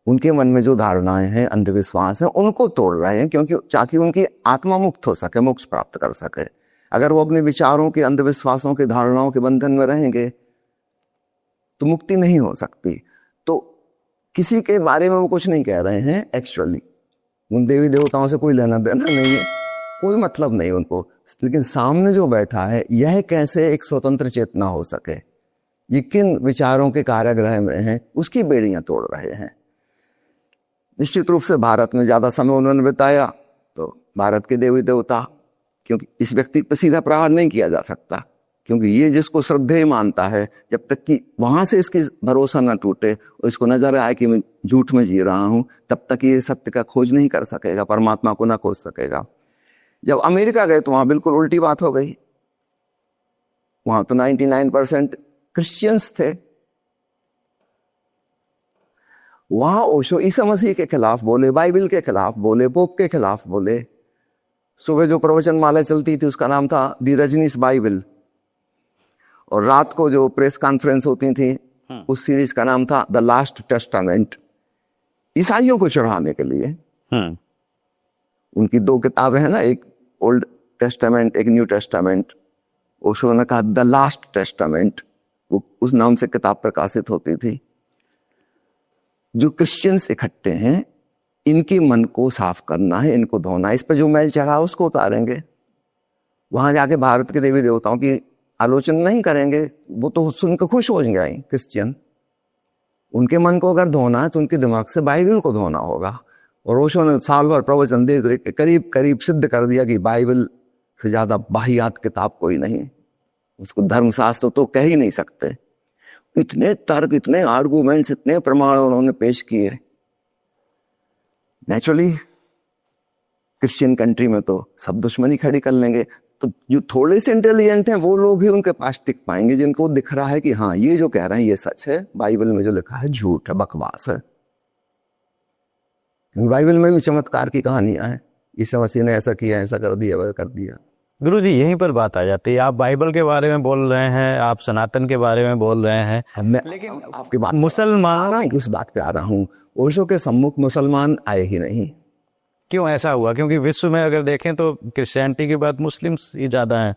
उनके मन में जो धारणाएं हैं, अंधविश्वास है, उनको तोड़ रहे हैं, क्योंकि ताकि उनकी आत्मा मुक्त हो सके, मोक्ष प्राप्त कर सके। अगर वो अपने विचारों के, अंधविश्वासों के, धारणाओं के बंधन में रहेंगे तो मुक्ति नहीं हो सकती। तो किसी के बारे में वो कुछ नहीं कह रहे हैं। एक्चुअली उन देवी देवताओं से कोई लेना देना नहीं है, कोई मतलब नहीं उनको। लेकिन सामने जो बैठा है, यह कैसे एक स्वतंत्र चेतना हो सके, ये किन विचारों के कारागृह में है, उसकी बेड़ियां तोड़ रहे हैं। निश्चित रूप से भारत में ज्यादा समय उन्होंने बिताया तो भारत के देवी देवता, क्योंकि इस व्यक्ति पर सीधा प्रहार नहीं किया जा सकता, क्योंकि ये जिसको श्रद्धेय मानता है, जब तक कि वहां से इसकी भरोसा ना टूटे और इसको नजर आए कि मैं झूठ में जी रहा हूं, तब तक ये सत्य का खोज नहीं कर सकेगा, परमात्मा को ना खोज सकेगा। जब अमेरिका गए तो वहां बिल्कुल उल्टी बात हो गई। वहां तो 99% क्रिश्चियंस थे। वहां ओशो ईसा मसीह के खिलाफ बोले, बाइबल के खिलाफ बोले, पोप के खिलाफ बोले। सुबह जो प्रवचन माला चलती थी उसका नाम था दी रजनीश बाइबल, और रात को जो प्रेस कॉन्फ्रेंस होती थी उस सीरीज का नाम था द लास्ट टेस्टामेंट, ईसाइयों को चढ़ाने के लिए। उनकी 2 किताबें हैं ना, एक ओल्ड टेस्टामेंट, एक न्यू टेस्टामेंट। ओशो ने कहा द लास्ट टेस्टामेंट, वो उस नाम से किताब प्रकाशित होती थी। जो क्रिश्चियंस इकट्ठे हैं, इनके मन को साफ करना है, इनको धोना है, इस पर जो मैल चढ़ा उसको उतारेंगे। वहां जाके भारत के देवी देवताओं की आलोचना नहीं करेंगे, वो तो सुनकर खुश हो जाएंगे क्रिश्चियन। उनके मन को अगर धोना है तो उनके दिमाग से बाइबल को धोना होगा। और ओशो ने साल भर प्रवचन दे करीब करीब सिद्ध कर दिया कि बाइबल से ज्यादा वाहियात किताब कोई नहीं, उसको धर्मशास्त्र तो कह ही नहीं सकते। इतने तर्क, इतने आर्गुमेंट्स, इतने प्रमाण उन्होंने पेश किए। नेचुरली क्रिश्चियन कंट्री में तो सब दुश्मनी खड़ी कर लेंगे। तो जो थोड़े से इंटेलिजेंट हैं वो लोग भी उनके पास टिक पाएंगे, जिनको दिख रहा है कि हाँ ये जो कह रहे हैं ये सच है, बाइबल में जो लिखा है झूठ है, बकवास है। बाइबल में भी चमत्कार की कहानियां हैं, ईसा मसीह ने ऐसा किया, ऐसा कर दिया, वह कर दिया। गुरु जी, यहीं पर बात आ जाती है। आप बाइबल के बारे में बोल रहे हैं, आप सनातन के बारे में बोल रहे हैं, लेकिन आपकी बात मुसलमान, उस बात पे आ रहा हूँ। ओशो के सम्मुख मुसलमान आए ही नहीं। क्यों ऐसा हुआ? क्योंकि विश्व में अगर देखें तो क्रिश्चियनिटी के बाद मुस्लिम्स ही ज्यादा हैं।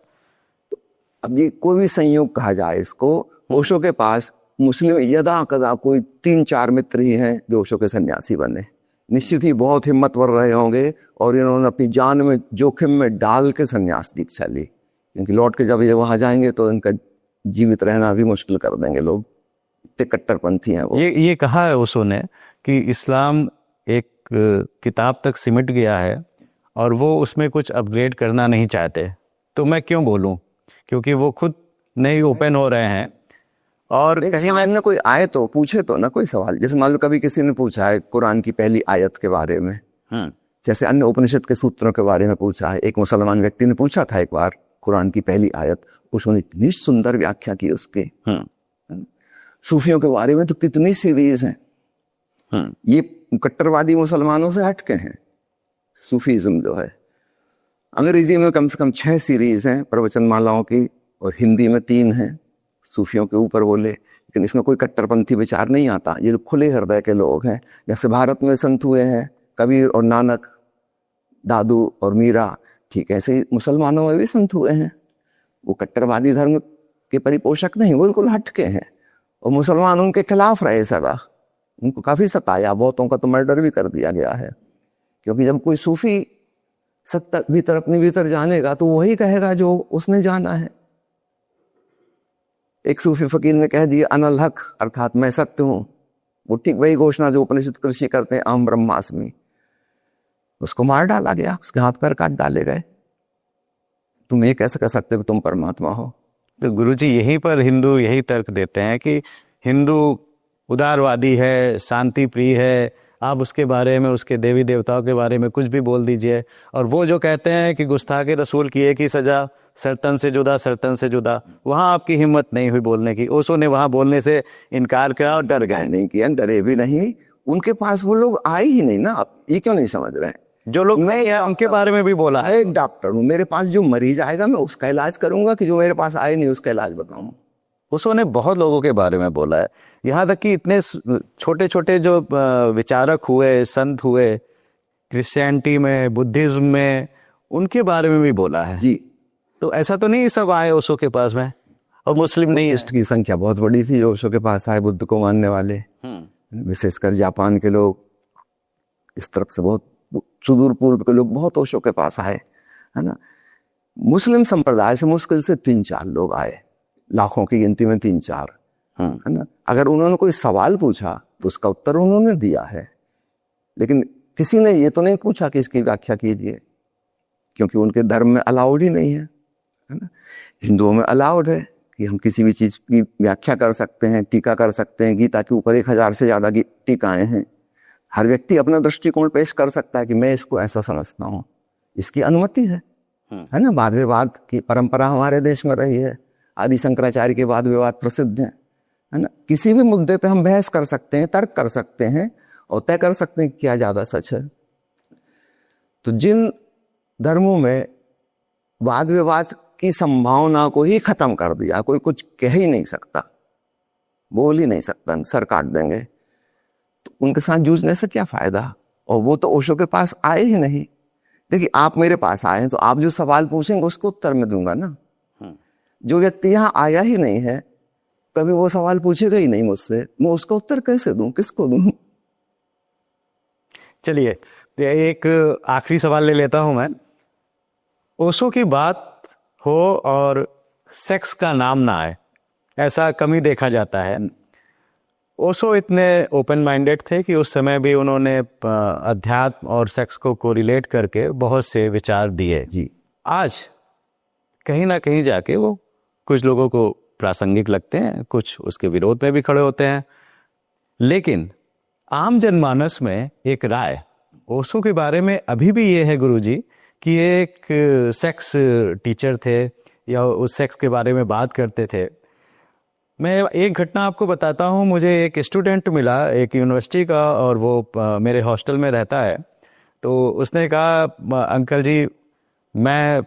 अब ये कोई भी संयोग कहा जाए इसको, ओशो के पास मुस्लिम यदा कदा कोई 3-4 मित्र ही हैं जो ओशो के सन्यासी बने। निश्चित ही बहुत हिम्मतवर रहे होंगे और इन्होंने अपनी जान में जोखिम में डाल के सन्यास दीक्षा ली, क्योंकि लौट के जब ये वहां जाएंगे तो इनका जीवित रहना भी मुश्किल कर देंगे लोग, इतने कट्टरपंथी हैं वो। ये कहा है ओशो ने कि इस्लाम एक किताब तक सिमट गया है और वो उसमें कुछ अपग्रेड करना नहीं चाहते। तो मैं क्यों बोलूं, क्योंकि वो खुद नहीं ओपन हो रहे हैं। और कहीं ना कोई आए तो पूछे तो ना कोई सवाल, जैसे मान लो कभी किसी ने पूछा है कुरान की पहली आयत के बारे में, जैसे अन्य उपनिषद के सूत्रों के बारे में पूछा है। एक मुसलमान व्यक्ति ने पूछा था एक बार कुरान की पहली आयत, उसने इतनी सुंदर व्याख्या की उसके। सूफियों के बारे में तो कितनी सीरीज हैं। ये कट्टरवादी मुसलमानों से हटके हैं सूफीज्म जो है। अंग्रेजी में कम से कम 6 सीरीज हैं प्रवचन मालाओं की, और हिंदी में 3 हैं, सूफियों के ऊपर बोले, लेकिन इसमें कोई कट्टरपंथी विचार नहीं आता। ये लोग खुले हृदय के लोग हैं। जैसे भारत में संत हुए हैं कबीर और नानक, दादू और मीरा, ठीक ऐसे ही मुसलमानों में भी संत हुए हैं। वो कट्टरवादी धर्म के परिपोषक नहीं, वो बिल्कुल हटके हैं। और मुसलमान उनके खिलाफ रहे सदा, उनको काफी सताया, बहुतों का तो मर्डर भी कर दिया गया है। क्योंकि जब कोई सूफी सत्ता भीतर अपने भीतर जानेगा तो वही कहेगा जो उसने जाना है। एक सूफी फकीर ने कह दिया अनल हक, अर्थात मैं सत्य हूं। वो ठीक वही घोषणा जो उपनिषद कृषि करते हैं, अहम ब्रह्मास्मि। उसको मार डाला गया, उसके हाथ पैर काट डाले गए। तुम ये कैसे कह सकते हो तुम परमात्मा हो? तो गुरुजी यहीं पर हिंदू यही तर्क देते हैं कि हिंदू उदारवादी है, शांति प्रिय है, आप उसके बारे में, उसके देवी देवताओं के बारे में कुछ भी बोल दीजिए। और वो जो कहते हैं कि गुस्ताखे रसूल की एक ही सजा, सरतन से जुदा, सरतन से जुदा, वहां आपकी हिम्मत नहीं हुई बोलने की। ओशो ने वहां बोलने से इनकार किया और डर गए। नहीं किया, डरे भी नहीं। उनके पास वो लोग आए ही नहीं ना। आप ये क्यों नहीं समझ रहे हैं? जो लोग मैं उनके बारे में भी बोला है। एक डॉक्टर हूं, मेरे पास जो मरीज आएगा मैं उसका इलाज करूंगा कि जो मेरे पास आए नहीं उसका इलाज बताऊं? ओशो ने बहुत लोगों के बारे में बोला है, यहाँ तक कि इतने छोटे छोटे जो विचारक हुए, संत हुए क्रिश्चियनिटी में, बुद्धिज्म में, उनके बारे में भी बोला है जी। तो ऐसा तो नहीं सब आए ओशो के पास में और मुस्लिम नहीं है। की संख्या बहुत बड़ी थी जो ओशो के पास आए, बुद्ध को मानने वाले, विशेषकर जापान के लोग, इस तरफ से बहुत सुदूर पूर्व के लोग बहुत ओशो के पास आए, है ना। मुस्लिम संप्रदाय से मुश्किल से 3-4 लोग आए, लाखों की गिनती में 3-4, है ना। अगर उन्होंने कोई सवाल पूछा तो उसका उत्तर उन्होंने दिया है, लेकिन किसी ने ये तो नहीं पूछा कि इसकी व्याख्या कीजिए, क्योंकि उनके धर्म में अलाउड ही नहीं है ना। हिंदुओं में अलाउड है कि हम किसी भी चीज की व्याख्या कर सकते हैं, टीका कर सकते हैं। गीता के ऊपर 1000 से ज्यादा टीकाएं हैं। हर व्यक्ति अपना दृष्टिकोण पेश कर सकता है कि मैं इसको ऐसा समझता हूँ, इसकी अनुमति है ना। वाद विवाद की परंपरा हमारे देश में रही है, आदि शंकराचार्य के वाद विवाद प्रसिद्ध है ना। किसी भी मुद्दे पे हम बहस कर सकते हैं, तर्क कर सकते हैं और तय कर सकते हैं कि क्या ज्यादा सच है। तो जिन धर्मों में वाद विवाद की संभावना को ही खत्म कर दिया, कोई कुछ कह ही नहीं सकता, बोल ही नहीं सकता, सर काट देंगे, तो उनके साथ जूझने से क्या फायदा। और वो तो ओशो के पास आए ही नहीं। देखिए, आप मेरे पास आए हैं तो आप जो सवाल पूछेंगे उसको उत्तर मैं दूंगा ना। जो व्यक्ति यहाँ आया ही नहीं है, कभी वो सवाल पूछेगा ही नहीं मुझसे, मैं उसका उत्तर कैसे दूं, किसको दूं? चलिए एक आखिरी सवाल ले लेता हूं मैं। ओशो की बात हो और सेक्स का नाम ना आए, ऐसा कम ही देखा जाता है। ओशो इतने ओपन माइंडेड थे कि उस समय भी उन्होंने अध्यात्म और सेक्स को कोरिलेट करके बहुत से विचार दिए। जी। आज कहीं ना कहीं जाके वो कुछ लोगों को प्रासंगिक लगते हैं, कुछ उसके विरोध में भी खड़े होते हैं। लेकिन आम जनमानस में एक राय ओशो के बारे में अभी भी ये है गुरुजी कि एक सेक्स टीचर थे या उस सेक्स के बारे में बात करते थे। मैं एक घटना आपको बताता हूँ। मुझे एक स्टूडेंट मिला एक यूनिवर्सिटी का और वो मेरे हॉस्टल में रहता है। तो उसने कहा, अंकल जी मैं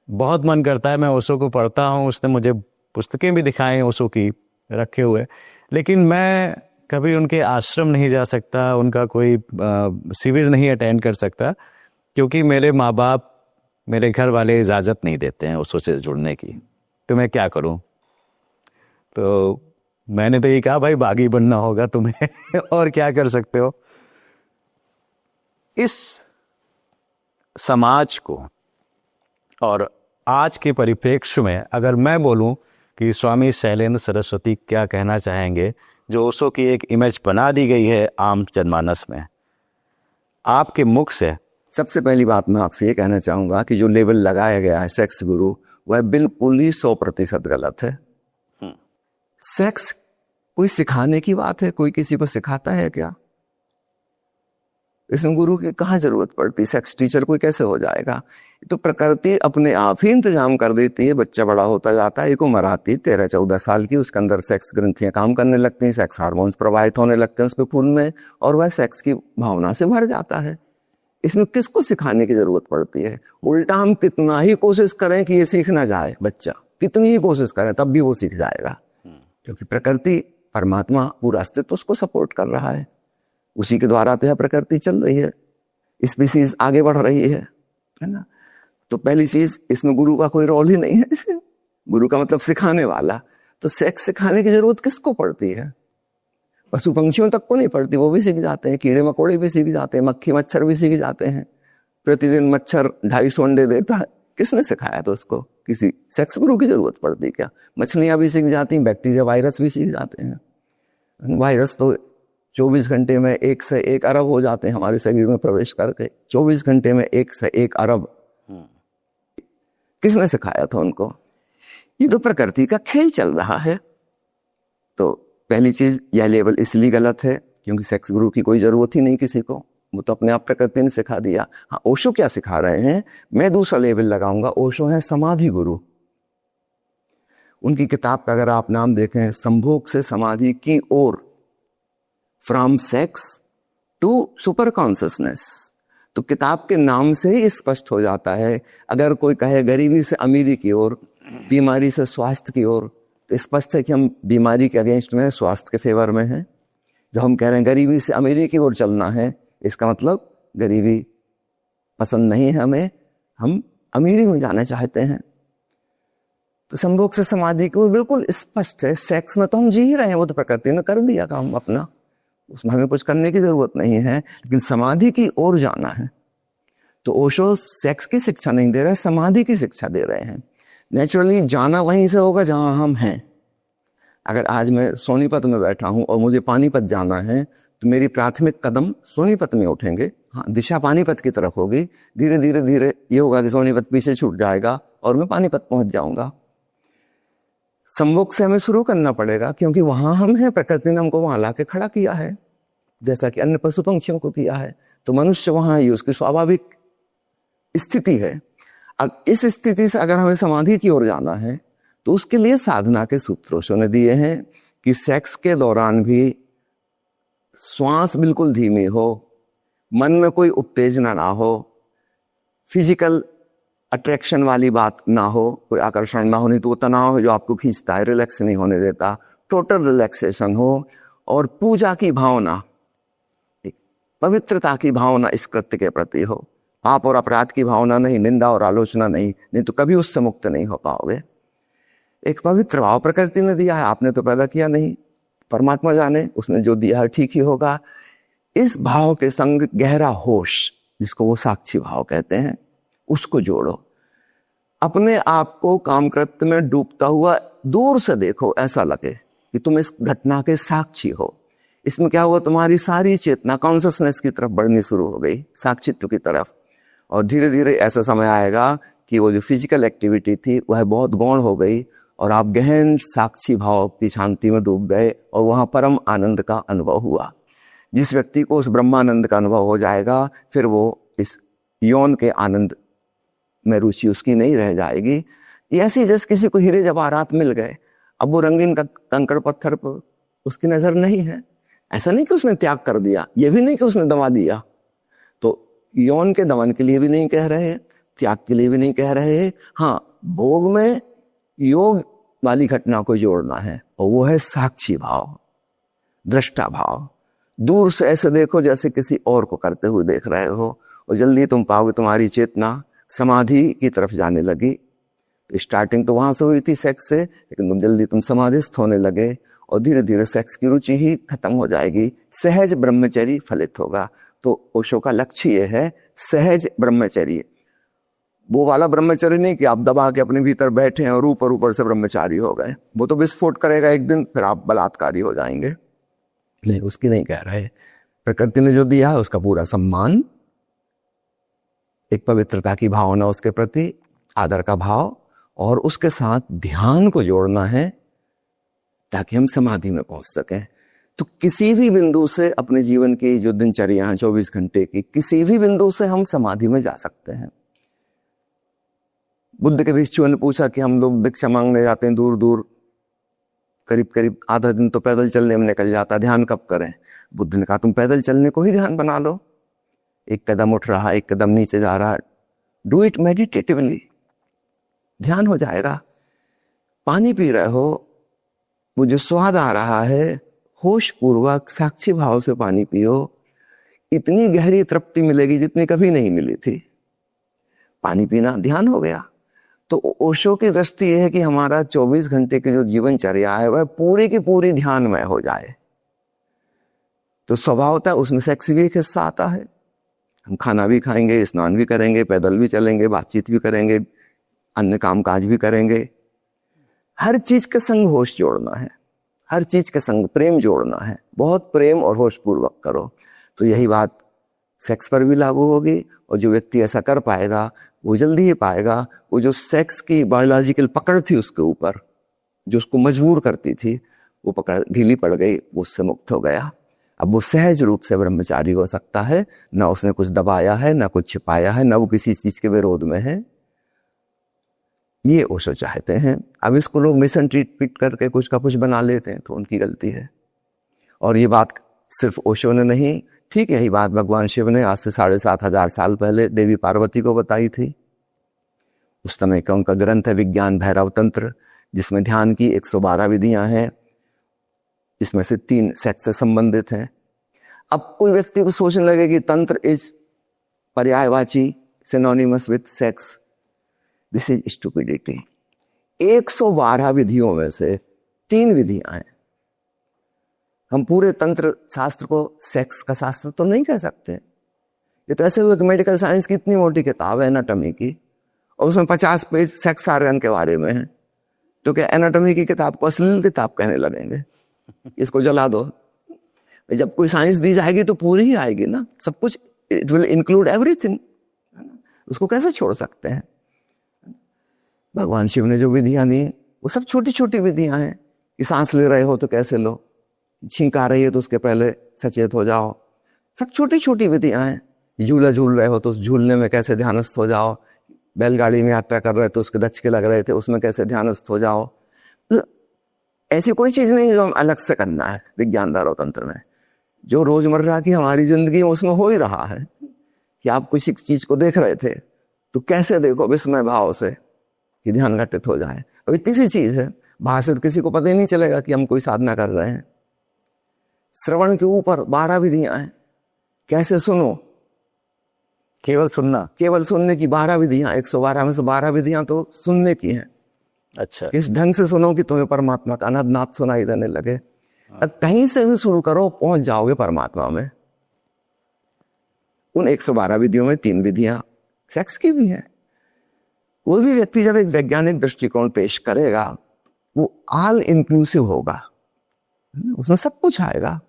बहुत मन करता है, मैं ओशो को पढ़ता हूँ, उसने मुझे पुस्तकें भी दिखाई ओशो की रखे हुए, लेकिन मैं कभी उनके आश्रम नहीं जा सकता, उनका कोई शिविर नहीं अटेंड कर सकता, क्योंकि मेरे माँ बाप, मेरे घर वाले इजाज़त नहीं देते हैं ओशो से जुड़ने की। तो मैं क्या करूं? तो मैंने तो ये कहा, भाई बागी बनना होगा तुम्हें और क्या कर सकते हो। इस समाज को और आज के परिप्रेक्ष्य में अगर मैं बोलूं कि स्वामी शैलेंद्र सरस्वती क्या कहना चाहेंगे, जो ओशो की एक इमेज बना दी गई है आम जनमानस में, आपके मुख से। सबसे पहली बात मैं आपसे ये कहना चाहूंगा कि जो लेबल लगाया गया है सेक्स गुरु, वह बिल्कुल ही 100% गलत है। सेक्स कोई सिखाने की बात है? कोई किसी को सिखाता है क्या? इसमें गुरु की कहाँ जरूरत पड़ती? सेक्स टीचर कोई कैसे हो जाएगा? तो प्रकृति अपने आप ही इंतजाम कर देती है। बच्चा बड़ा होता जाता है, एक उम्र आती है 13-14 साल की, उसके अंदर सेक्स ग्रंथियां काम करने लगती हैं, सेक्स हार्मोन्स प्रवाहित होने लगते हैं उसके खून में, और वह सेक्स की भावना से भर जाता है। इसमें किसको सिखाने की जरूरत पड़ती है? उल्टा हम कितना ही कोशिश करें कि ये सीख ना जाए बच्चा, कितनी ही कोशिश करें तब भी वो सीख जाएगा, क्योंकि प्रकृति, परमात्मा पूरा अस्तित्व उसको सपोर्ट कर रहा है, उसी के द्वारा तो यह प्रकृति चल रही है, स्पीसीज आगे बढ़ रही है ना। तो पहली चीज, इसमें गुरु का कोई रोल ही नहीं है। गुरु का मतलब सिखाने वाला। तो सेक्स सिखाने की जरूरत किसको पड़ती है? पशु पंक्षियों तक को नहीं पड़ती, वो भी सीख जाते हैं, कीड़े मकोड़े भी सीख जाते हैं, मक्खी मच्छर भी सीख जाते हैं। प्रतिदिन मच्छर 250 अंडे देता है, किसने सिखाया? तो उसको किसी सेक्स गुरु की जरूरत पड़ती क्या? मछलियां भी सीख जाती हैं, बैक्टीरिया वायरस भी सीख जाते हैं। वायरस तो 24 घंटे में 1 से 1 अरब हो जाते हैं हमारे शरीर में प्रवेश करके। 24 घंटे में 1 से 1 अरब। किसने सिखाया था उनको? ये तो प्रकृति का खेल चल रहा है। तो पहली चीज, यह लेवल इसलिए गलत है क्योंकि सेक्स गुरु की कोई जरूरत ही नहीं किसी को, वो तो अपने आप प्रकृति ने सिखा दिया। हाँ, ओशो क्या सिखा रहे हैं? मैं दूसरा लेवल लगाऊंगा। ओशो है समाधि गुरु। उनकी किताब का अगर आप नाम देखें, संभोग से समाधि की ओर, from sex to super consciousness, तो किताब के नाम से ही स्पष्ट हो जाता है। अगर कोई कहे गरीबी से अमीरी की ओर, बीमारी से स्वास्थ्य की ओर, तो स्पष्ट है कि हम बीमारी के अगेंस्ट में, स्वास्थ्य के फेवर में हैं। जो हम कह रहे हैं गरीबी से अमीरी की ओर चलना है, इसका मतलब गरीबी पसंद नहीं है हमें, हम अमीरी में जाना चाहते हैं। तो संभोग से समाधि की ओर बिल्कुल स्पष्ट है। सेक्स में तो हम जी ही रहे हैं, वो तो प्रकृति ने कर दिया काम अपना, उसमें हमें कुछ करने की जरूरत नहीं है। लेकिन समाधि की ओर जाना है। तो ओशो सेक्स की शिक्षा नहीं दे रहे, समाधि की शिक्षा दे रहे हैं। नेचुरली जाना वहीं से होगा जहां हम हैं। अगर आज मैं सोनीपत में बैठा हूं और मुझे पानीपत जाना है, तो मेरी प्राथमिक कदम सोनीपत में उठेंगे। हाँ, दिशा पानीपत की तरफ होगी। धीरे धीरे धीरे ये होगा कि सोनीपत पीछे छूट जाएगा और मैं पानीपत पहुंच जाऊंगा। संभोग से हमें शुरू करना पड़ेगा, क्योंकि वहां हम हैं, प्रकृति ने हमको वहां लाके खड़ा किया है, जैसा कि अन्य पशु पंक्षियों को किया है। तो मनुष्य वहां ही उसकी स्वाभाविक स्थिति है। अब इस स्थिति से अगर हमें समाधि की ओर जाना है, तो उसके लिए साधना के सूत्र ओशो ने दिए हैं कि सेक्स के दौरान भी श्वास बिल्कुल धीमी हो, मन में कोई उत्तेजना ना हो, फिजिकल अट्रैक्शन वाली बात ना हो, कोई आकर्षण ना हो, नहीं तो वो तनाव है जो आपको खींचता है, रिलैक्स नहीं होने देता। टोटल रिलैक्सेशन हो और पूजा की भावना, पवित्रता की भावना इस कृत्य के प्रति हो। पाप और अपराध की भावना नहीं, निंदा और आलोचना नहीं तो कभी उससे मुक्त नहीं हो पाओगे। एक पवित्र भाव प्रकृति ने दिया है, आपने तो पैदा किया नहीं, परमात्मा जाने, उसने जो दिया है ठीक ही होगा। इस भाव के संग गहरा होश, जिसको वो साक्षी भाव कहते हैं, उसको जोड़ो। अपने आप को कामकृत्य में डूबता हुआ दूर से देखो, ऐसा लगे कि तुम इस घटना के साक्षी हो। इसमें क्या हुआ, तुम्हारी सारी चेतना कॉन्शियसनेस की तरफ बढ़नी शुरू हो गई, साक्षित्व की तरफ। और धीरे धीरे ऐसा समय आएगा कि वो जो फिजिकल एक्टिविटी थी वह बहुत गौण हो गई और आप गहन साक्षी भाव की शांति में डूब गए और वहां परम आनंद का अनुभव हुआ। जिस व्यक्ति को उस ब्रह्मानंद का अनुभव हो जाएगा, फिर वो इस यौन के आनंद में रुचि उसकी नहीं रह जाएगी। ये ऐसी जैसे किसी को हीरे जवाहरात मिल गए, अब वो रंगीन कंकड़ पत्थर पर उसकी नजर नहीं है। ऐसा नहीं कि उसने त्याग कर दिया, ये भी नहीं कि उसने दबा दिया। तो यौन के दमन के लिए भी नहीं कह रहे, त्याग के लिए भी नहीं कह रहे। हाँ, भोग में योग वाली घटना को जोड़ना है, और वो है साक्षी भाव, दृष्टा भाव। दूर से ऐसे देखो जैसे किसी और को करते हुए देख रहे हो, और जल्दी तुम पाओगे तुम्हारी चेतना समाधि की तरफ जाने लगी। तो स्टार्टिंग तो वहां से हुई थी सेक्स से, लेकिन जल्दी तुम समाधिस्थ होने लगे और धीरे धीरे सेक्स की रुचि ही खत्म हो जाएगी। सहज ब्रह्मचर्य फलित होगा। तो ओशो का लक्ष्य ये है, सहज ब्रह्मचर्य। वो वाला ब्रह्मचर्य नहीं कि आप दबा के अपने भीतर बैठे हैं और ऊपर ऊपर से ब्रह्मचारी हो गए, वो तो विस्फोट करेगा एक दिन, फिर आप बलात्कारी हो जाएंगे। नहीं, उसकी नहीं कह रहे। प्रकृति ने जो दिया है उसका पूरा सम्मान, एक पवित्रता की भावना उसके प्रति, आदर का भाव, और उसके साथ ध्यान को जोड़ना है ताकि हम समाधि में पहुंच सकें। तो किसी भी बिंदु से अपने जीवन की जो दिनचर्या है 24 घंटे की, किसी भी बिंदु से हम समाधि में जा सकते हैं। बुद्ध के भिक्षुओं ने पूछा कि हम लोग भिक्षा मांगने जाते हैं दूर दूर, करीब करीब आधा दिन तो पैदल चलने में निकल जाता, ध्यान कब करें? बुद्ध ने कहा तुम पैदल चलने को ही ध्यान बना लो। एक कदम उठ रहा, एक कदम नीचे जा रहा, डू इट मेडिटेटिवली, ध्यान हो जाएगा। पानी पी रहे हो, वो जो स्वाद आ रहा है, होश पूर्वक साक्षी भाव से पानी पियो, इतनी गहरी तृप्ति मिलेगी जितनी कभी नहीं मिली थी। पानी पीना ध्यान हो गया। तो ओशो की दृष्टि यह है कि हमारा 24 घंटे की जो जीवनचर्या है वह पूरी की पूरी ध्यानमय हो जाए। तो स्वभावतः उसमें सेक्स भी एक हिस्सा आता है। हम खाना भी खाएंगे, स्नान भी करेंगे, पैदल भी चलेंगे, बातचीत भी करेंगे, अन्य कामकाज भी करेंगे। हर चीज के संग होश जोड़ना है, हर चीज के संग प्रेम जोड़ना है। बहुत प्रेम और होश पूर्वक करो। तो यही बात सेक्स पर भी लागू होगी। और जो व्यक्ति ऐसा कर पाएगा वो जल्दी ही पाएगा। वो जो सेक्स की बायोलॉजिकल पकड़ थी उसके ऊपर, जो उसको मजबूर करती थी, वो पकड़ ढीली पड़ गई, वो उससे मुक्त हो गया। अब वो सहज रूप से ब्रह्मचारी हो सकता है। ना उसने कुछ दबाया है, ना कुछ छिपाया है, ना वो किसी चीज के विरोध में है। ये ओशो चाहते हैं। अब इसको लोग मिसइंटरप्रेट करके कुछ का कुछ बना लेते हैं, तो उनकी गलती है। और ये बात सिर्फ ओशो ने नहीं, ठीक यही बात भगवान शिव ने आज से 7,500 साल पहले देवी पार्वती को बताई थी। उस समय का उनका ग्रंथ है विज्ञान भैरव तंत्र, जिसमें ध्यान की 112 विधियां हैं। इसमें से 3 सेक्स से संबंधित हैं। अब कोई व्यक्ति को सोचने लगे कि तंत्र इज पर्यायवाची, synonymous with sex. This is stupidity. 112 विधियों में से 3 विधियां हैं। हम पूरे तंत्र शास्त्र को सेक्स का शास्त्र तो नहीं कह सकते। ये तो ऐसे हुए कि मेडिकल साइंस की इतनी मोटी किताब है एनाटॉमी की, और उसमें 50 पेज सेक्स ऑर्गन के बारे में है। तो क्या एनाटॉमी की किताब को अश्लील किताब कहने लगेंगे? इसको जला दो। जब कोई साइंस दी जाएगी तो पूरी ही आएगी ना, सब कुछ, इट विल इंक्लूड एवरीथिंग। उसको कैसे छोड़ सकते हैं? भगवान शिव ने जो विधियां दी वो सब छोटी छोटी विधियां हैं। कि सांस ले रहे हो तो कैसे लो, छींक आ रही है तो उसके पहले सचेत हो जाओ। सब छोटी छोटी विधियां हैं। झूला झूल रहे हो तो उस झूलने में कैसे ध्यानस्थ हो जाओ। बैलगाड़ी में यात्रा कर रहे थे, उसके दचके लग रहे थे, उसमें कैसे ध्यानस्थ हो जाओ। ऐसी कोई चीज नहीं जो हम अलग से करना है विज्ञान धैर्य तंत्र में। जो रोजमर्रा की हमारी जिंदगी में उसमें हो ही रहा है। कि आप किसी चीज को देख रहे थे तो कैसे देखो विस्मय भाव से कि ध्यान घटित हो जाए। अब इतनी सी चीज है, बाहर से किसी को पता ही नहीं चलेगा कि हम कोई साधना कर रहे हैं। श्रवण के ऊपर 12 विधियां हैं। कैसे सुनो, केवल सुनना, केवल सुनने की 12 विधियां। 112 में से 12 विधियां तो सुनने की हैं। अच्छा, किस ढंग से सुनो कि तुम्हें परमात्मा का अनहद नाद सुनाई देने लगे। कहीं से भी शुरू करो, पहुंच जाओगे परमात्मा में। उन 112 विधियों में 3 विधियां सेक्स की भी हैं। कोई भी व्यक्ति जब एक वैज्ञानिक दृष्टिकोण पेश करेगा वो ऑल इंक्लूसिव होगा, उसमें सब कुछ आएगा।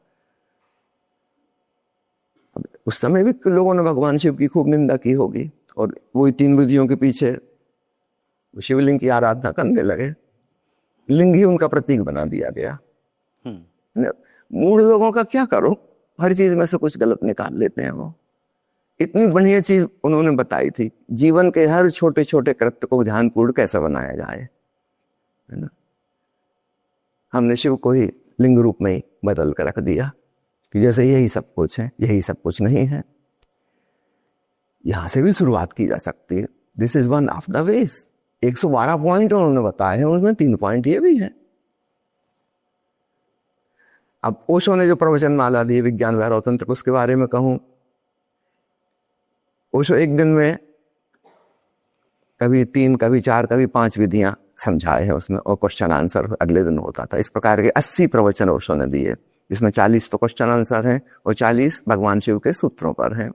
उस समय भी लोगों ने भगवान शिव की खूब निंदा की होगी, और वो 3 विधियों के पीछे शिवलिंग की आराधना करने लगे। लिंग ही उनका प्रतीक बना दिया गया। मूढ़ लोगों का क्या करो, हर चीज में से कुछ गलत निकाल लेते हैं। वो इतनी बढ़िया चीज उन्होंने बताई थी, जीवन के हर छोटे छोटे कृत्य को ध्यानपूर्ण कैसे बनाया जाए, है ना। हमने शिव को ही लिंग रूप में ही बदल कर रख दिया कि जैसे यही सब कुछ है, यही सब कुछ नहीं है। यहां से भी शुरुआत की जा सकती है। This is one of the ways. 112 point उन्होंने बताए हैं, उनमें 3 पॉइंट ये भी है। अब ओशो ने जो प्रवचन माला दी विज्ञान भैरव तंत्र, उसके बारे में कहूं, ओशो एक दिन में कभी 3, कभी 4, कभी 5 विधियां समझाए हैं उसमें, और क्वेश्चन आंसर अगले दिन होता था। इस प्रकार के 80 प्रवचन ओशो ने दिए, जिसमें 40 तो क्वेश्चन आंसर हैं और 40 भगवान शिव के सूत्रों पर हैं।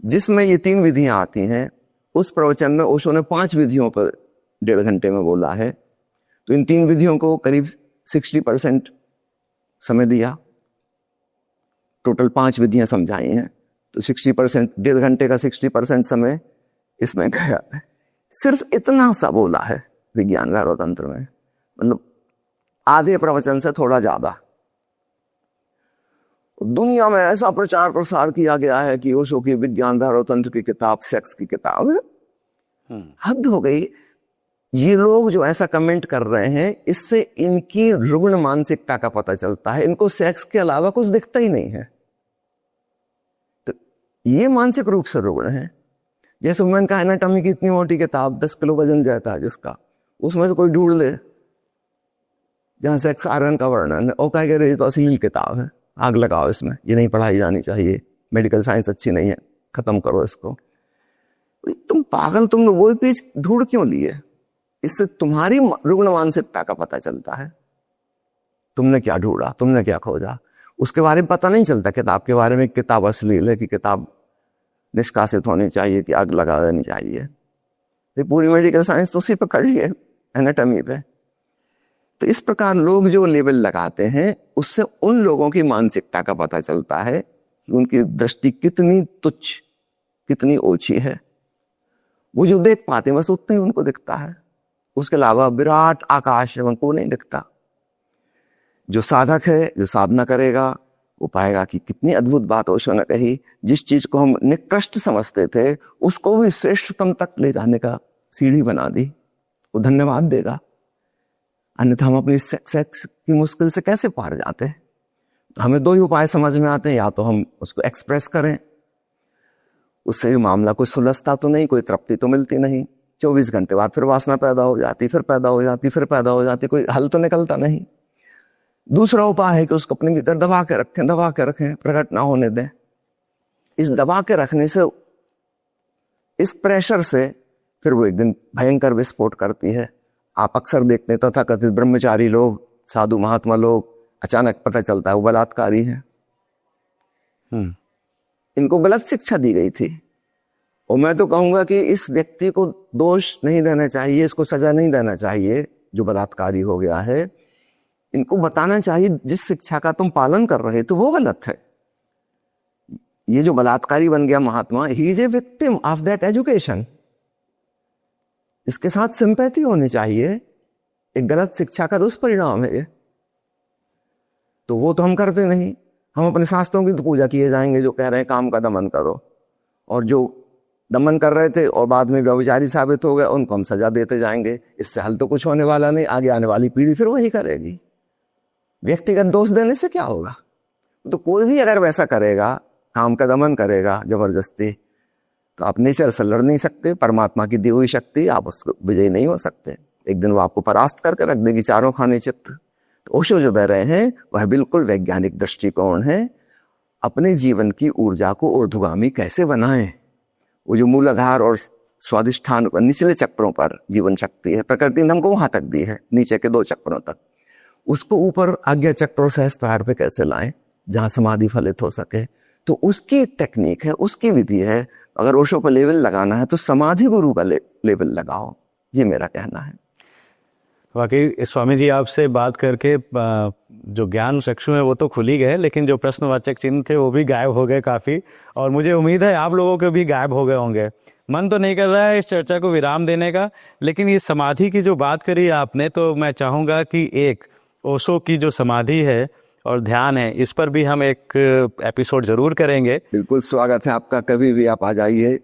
जिसमें ये 3 विधियां आती हैं, उस प्रवचन में ओशो ने 5 विधियों पर 1.5 घंटे में बोला है। तो इन 3 विधियों को करीब 60% समय दिया। टोटल 5 विधियां समझाई हैं, तो 60%, 1.5 घंटे का 60% समय इसमें गया। सिर्फ इतना सा बोला है विज्ञान भैरव तंत्र में, मतलब आधे प्रवचन से थोड़ा ज्यादा। दुनिया में ऐसा प्रचार प्रसार किया गया है कि ओशो की विज्ञान भैरव तंत्र की किताब सेक्स की किताब है। हद हो गई। ये लोग जो ऐसा कमेंट कर रहे हैं, इससे इनकी रुग्ण मानसिकता का पता चलता है। इनको सेक्स के अलावा कुछ दिखता ही नहीं है। तो ये मानसिक रूप से रुग्ण है। जैसे वुमेन का एनाटॉमी की इतनी मोटी किताब, 10 किलो वजन जाता है जिसका, उसमें से कोई ढूंढ ले जहाँ सेक्स आयरन का वर्णन है, और कहेगा ये तो अश्लील किताब है, आग लगाओ इसमें, ये नहीं पढ़ाई जानी चाहिए, मेडिकल साइंस अच्छी नहीं है, खत्म करो इसको। तुम पागल, तुमने वो पेज ढूंढ क्यों लिए? इससे तुम्हारी रुग्ण मानसिकता का पता चलता है। तुमने क्या ढूंढा, तुमने क्या खोजा, उसके बारे में पता नहीं चलता। किताब के बारे में किताब अश्लील है कि किताब निष्कासित होनी चाहिए कि आग लगा देनी चाहिए। ये पूरी मेडिकल साइंस तो उसी पर खड़ी है, एनाटॉमी पे। तो इस प्रकार लोग जो लेबल लगाते हैं, उससे उन लोगों की मानसिकता का पता चलता है कि उनकी दृष्टि कितनी तुच्छ, कितनी ओछी है। वो जो देख पाते हैं बस उतना ही उनको दिखता है, उसके अलावा विराट आकाश उनको नहीं दिखता। जो साधक है, जो साधना करेगा, वो पाएगा कि कितनी अद्भुत बात ओशो ने कही। जिस चीज को हम निकृष्ट समझते थे, उसको भी श्रेष्ठतम तक ले जाने का सीढ़ी बना दी। वो धन्यवाद देगा। अन्यथा हम अपनी सेक्स की मुश्किल से कैसे पार जाते हैं? हमें दो ही उपाय समझ में आते हैं, या तो हम उसको एक्सप्रेस करें, उससे भी मामला कोई सुलझता तो नहीं, कोई तृप्ति तो मिलती नहीं, 24 घंटे बाद फिर वासना पैदा हो जाती, फिर पैदा हो जाती, फिर पैदा हो जाती, कोई हल तो निकलता नहीं। दूसरा उपाय है कि उसको अपने भीतर दबा के रखें, प्रकट ना होने दें। इस दबा के रखने से, इस प्रेशर से फिर वो एक दिन भयंकर विस्फोट करती है। आप अक्सर देखते हैं तथाकथित ब्रह्मचारी लोग, साधु महात्मा लोग, अचानक पता चलता है वो बलात्कारी है। इनको गलत शिक्षा दी गई थी। और मैं तो कहूंगा कि इस व्यक्ति को दोष नहीं देना चाहिए, इसको सजा नहीं देना चाहिए जो बलात्कारी हो गया है। इनको बताना चाहिए जिस शिक्षा का तुम पालन कर रहे थे वो गलत है। ये जो बलात्कारी बन गया महात्मा, he is a victim of that education. इसके साथ सिंपैथी होनी चाहिए। एक गलत शिक्षा का दुष्परिणाम है ये। तो वो तो हम करते नहीं। हम अपने शास्त्रों की तो पूजा किए जाएंगे जो कह रहे हैं काम का दमन करो, और जो दमन कर रहे थे और बाद में व्यभिचारी साबित हो गए उनको हम सजा देते जाएंगे। इससे हल तो कुछ होने वाला नहीं, आगे आने वाली पीढ़ी फिर वही करेगी। व्यक्तिगत दोष देने से क्या होगा? तो कोई भी अगर वैसा करेगा, काम का दमन करेगा जबरदस्ती, तो आप नेचर से लड़ नहीं सकते। परमात्मा की दी हुई शक्ति, आप उसको विजयी नहीं हो सकते। एक दिन वो आपको परास्त करके रख देगी चारों खाने चित्र। तो ओशो जो दे रहे हैं वह बिल्कुल वैज्ञानिक दृष्टिकोण है। अपने जीवन की ऊर्जा को ऊर्ध्वगामी कैसे बनाएं। वो जो मूलाधार और स्वादिष्ठान पर, निचले चक्रों पर जीवन शक्ति है, प्रकृति ने हमको वहां तक दी है, नीचे के 2 चक्रों तक। उसको ऊपर आज्ञा चक्र और सहस्त्रार पे कैसे लाएं जहां समाधि फलित हो सके। तो उसकी एक टेक्निक है, उसकी विधि है। अगर ओशो पर लेवल लगाना है तो समाधि गुरु का लेवल लगाओ, ये मेरा कहना है। वाकई स्वामी जी, आपसे बात करके जो ज्ञान चक्षु है वो तो खुल ही गए, लेकिन जो प्रश्नवाचक चिन्ह थे वो भी गायब हो गए काफी। और मुझे उम्मीद है आप लोगों के भी गायब हो गए होंगे। मन तो नहीं कर रहा है इस चर्चा को विराम देने का, लेकिन ये समाधि की जो बात करी आपने, तो मैं चाहूंगा कि एक ओशो की जो समाधि है और ध्यान है, इस पर भी हम एक एपिसोड जरूर करेंगे। बिल्कुल स्वागत है आपका, कभी भी आप आ जाइए।